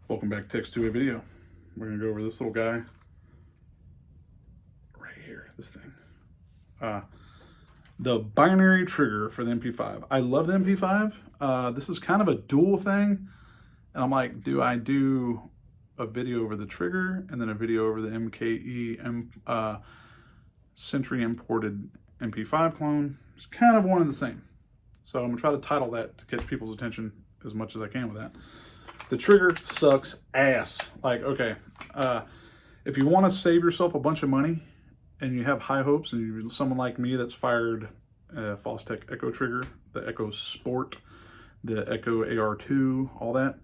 Welcome back to Text2A video. We're gonna go over this little guy right here, this thing. The binary trigger for the MP5. I love the MP5. This is kind of a dual thing. And I'm like, do I do a video over the trigger and then a video over the MKE Century imported MP5 clone? It's kind of one and the same. So I'm gonna try to title that to catch people's attention as much as I can with that. The trigger sucks ass. Like, okay, if you want to save yourself a bunch of money and you have high hopes and you're someone like me that's fired Fostech Echo trigger, the Echo Sport, the Echo AR2, all that,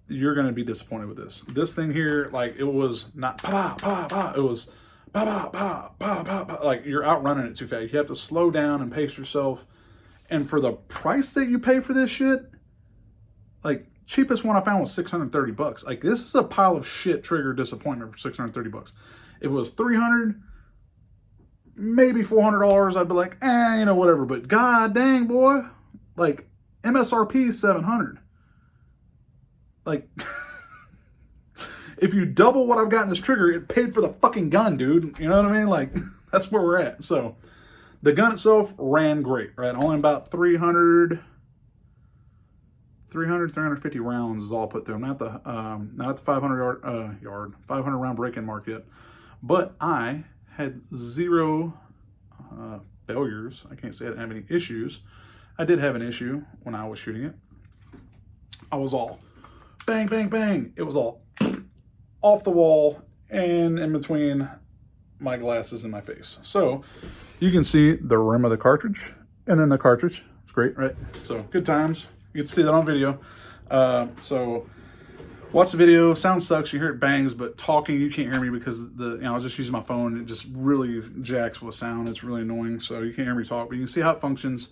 you're going to be disappointed with this. This thing here, like, it was not pa pa pa, it was pa pa pa pa pa pa. Like, you're outrunning it too fast. You have to slow down and pace yourself. And for the price that you pay for this shit, like, cheapest one I found was 630 bucks. Like, this is a pile of shit trigger disappointment for 630 bucks. If it was 300, maybe $400, I'd be like, you know, whatever. But god dang, boy, like, MSRP is 700. Like, if you double what I've got in this trigger, it paid for the fucking gun, dude. You know what I mean? Like, that's where we're at. So, the gun itself ran great, right? Only about 350 rounds is all put through. I'm not the 500 500 round break-in mark yet, but I had zero failures. I can't say I didn't have any issues. I did have an issue when I was shooting it. I was all bang, bang, bang. It was all off the wall and in between my glasses and my face. So you can see the rim of the cartridge and then the cartridge. It's great, right? So good times. You can see that on video. So watch the video. Sound sucks. You hear it bangs, but talking, you can't hear me because I was just using my phone. It just really jacks with sound. It's really annoying. So you can't hear me talk, but you can see how it functions.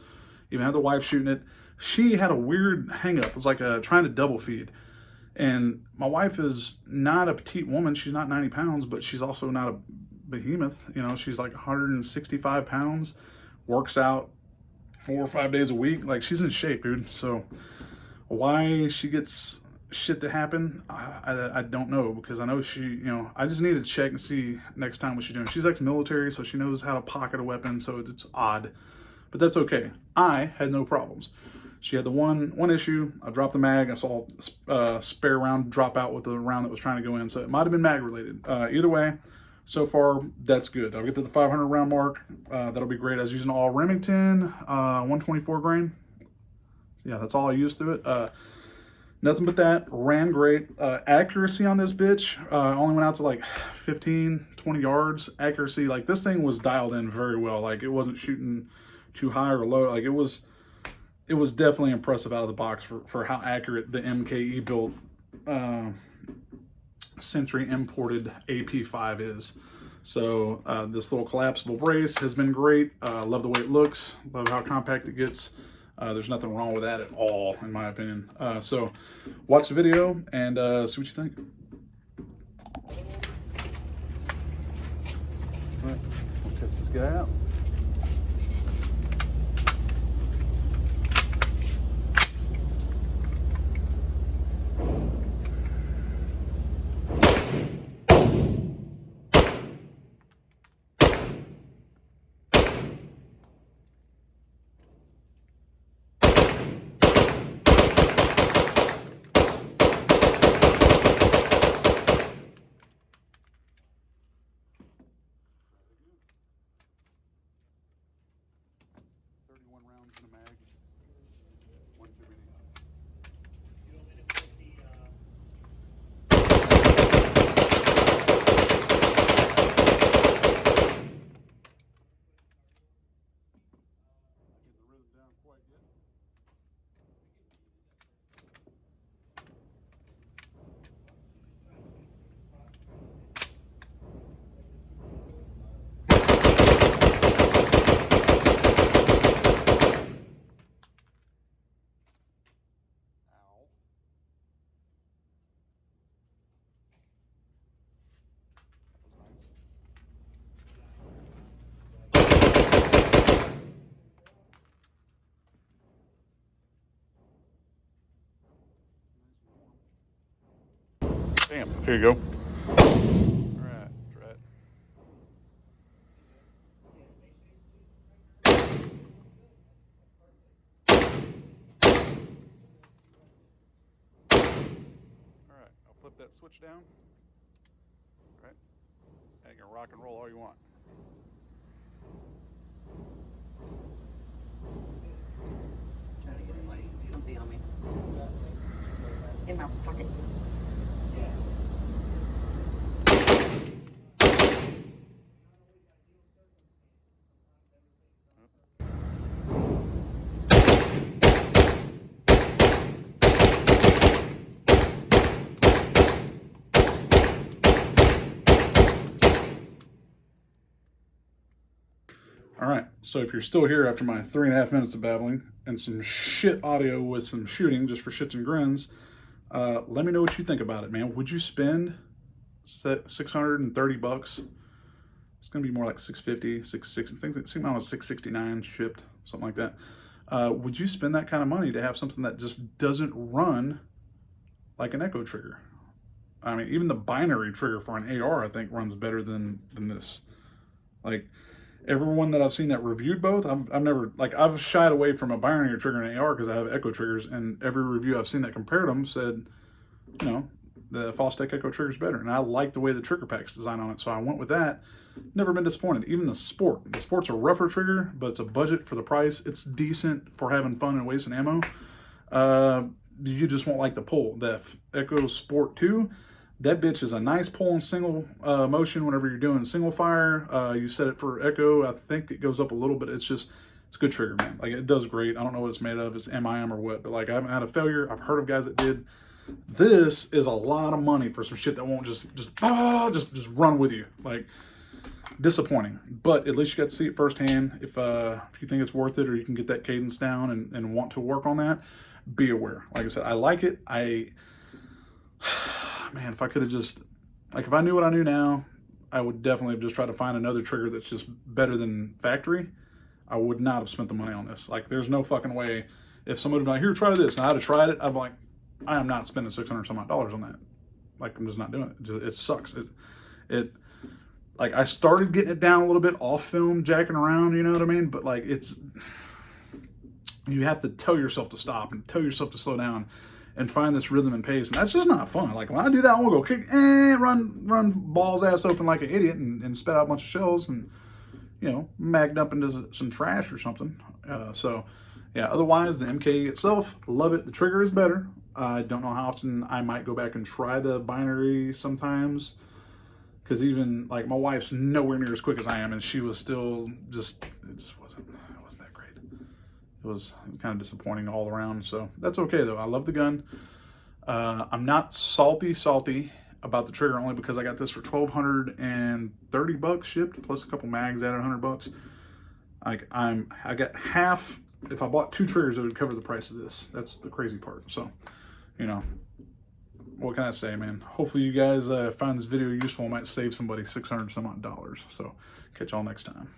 Even had the wife shooting it. She had a weird hang up. It was like trying to double feed. And my wife is not a petite woman. She's not 90 pounds, but she's also not a behemoth. You know, she's like 165 pounds, works out 4 or 5 days a week. Like, she's in shape, dude. So why she gets shit to happen, I don't know, because I know she, you know, I just need to check and see next time what she's doing. She's ex-military, so she knows how to pocket a weapon, so it's odd, but that's okay. I had no problems. She had the one issue. I dropped the mag. I saw a spare round drop out with the round that was trying to go in, so it might have been mag related. Either way, so far, that's good. I'll get to the 500 round mark. That'll be great. I was using all Remington, 124 grain. Yeah, that's all I used through it. Nothing but that. Ran great. Accuracy on this bitch only went out to like 15, 20 yards. Accuracy, like, this thing was dialed in very well. Like, it wasn't shooting too high or low. Like, it was definitely impressive out of the box for how accurate the MKE built Century imported AP5 is. So this little collapsible brace has been great. Love the way it looks. Love how compact it gets. There's nothing wrong with that at all, in my opinion. So watch the video and see what you think. All right, we'll test this guy out. Damn, here you go. All right, try it. All right, I'll flip that switch down. All right, and you can rock and roll all you want. Try to get it like comfy on me. In my pocket. All right, so if you're still here after my 3.5 minutes of babbling and some shit audio with some shooting just for shits and grins, let me know what you think about it, man. Would you spend $630? It's gonna be more like 650, 660. I think mine was 669 shipped, something like that. Would you spend that kind of money to have something that just doesn't run like an echo trigger? I mean, even the binary trigger for an AR, I think, runs better than this. Like, everyone that I've seen that reviewed both, I've never, like, I've shied away from a binary trigger and an AR because I have echo triggers, and every review I've seen that compared them said, you know, the Fostech Echo trigger is better, and I like the way the trigger pack's designed on it, so I went with that. Never been disappointed. Even the Sport's a rougher trigger, but it's a budget for the price. It's decent for having fun and wasting ammo. You just won't like the pull. The Echo Sport 2, that bitch is a nice pull in single motion whenever you're doing single fire. You set it for Echo. I think it goes up a little, but it's a good trigger, man. Like, it does great. I don't know what it's made of. It's MIM or what, but like, I haven't had a failure. I've heard of guys that did. This is a lot of money for some shit that won't just run with you. Like, disappointing, but at least you got to see it firsthand. If you think it's worth it, or you can get that cadence down and want to work on that, be aware. Like I said, I like it. Man, if I could have just, like, if I knew what I knew now, I would definitely have just tried to find another trigger that's just better than factory. I would not have spent the money on this. Like, there's no fucking way. If somebody would be like, here, try this, and I'd have tried it, I'd be like, I am not spending $600 some odd dollars on that. Like, I'm just not doing it. It sucks. Like, I started getting it down a little bit off film, jacking around, you know what I mean? But like, you have to tell yourself to stop and tell yourself to slow down and find this rhythm and pace, and that's just not fun. Like, when I do that, I want to go kick, run balls ass open like an idiot and spit out a bunch of shells and, you know, magged up into some trash or something. So yeah, otherwise the MKE itself, love it. The trigger is better. I don't know how often I might go back and try the binary sometimes, because even like my wife's nowhere near as quick as I am, and she was still it just wasn't that great. It was kind of disappointing all around. So that's okay though. I love the gun. I'm not salty about the trigger, only because I got this for $1,230 shipped, plus a couple mags added $100. Like, I got half. If I bought 2 triggers, it would cover the price of this. That's the crazy part. So, you know, what can I say, man? Hopefully you guys find this video useful. It might save somebody $600 some odd. So catch y'all next time.